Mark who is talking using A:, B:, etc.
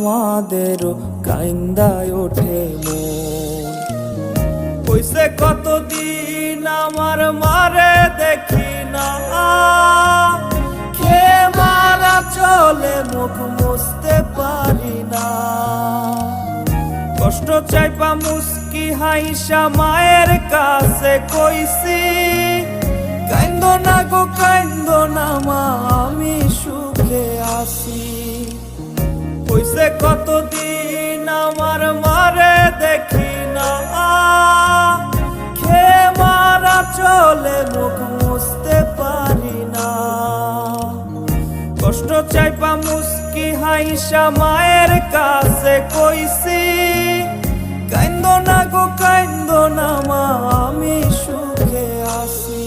A: আমাদেরও কাইন্দায় ওঠে মন। কইছে কতদিন আমার মারে দেখি না, খেয়ে মারা চলে মুখ মুছতে পারি না। কষ্ট চাইপা মুস্কি হাইসা মায়ের কাছে কইছি, কাইন্দো না গো কাইন্দো না মা, আমি সুখে আছি। কইছে কতদিন আমার মারে দেখি না, খেয়ে মারা চলে মুখ মুছতে পারি না। কষ্ট চাইপা মুস্কি হাইসা মায়ের কাছে কইছি, কাইন্দো না গো কাইন্দো না মা, আমি সুখে আছি।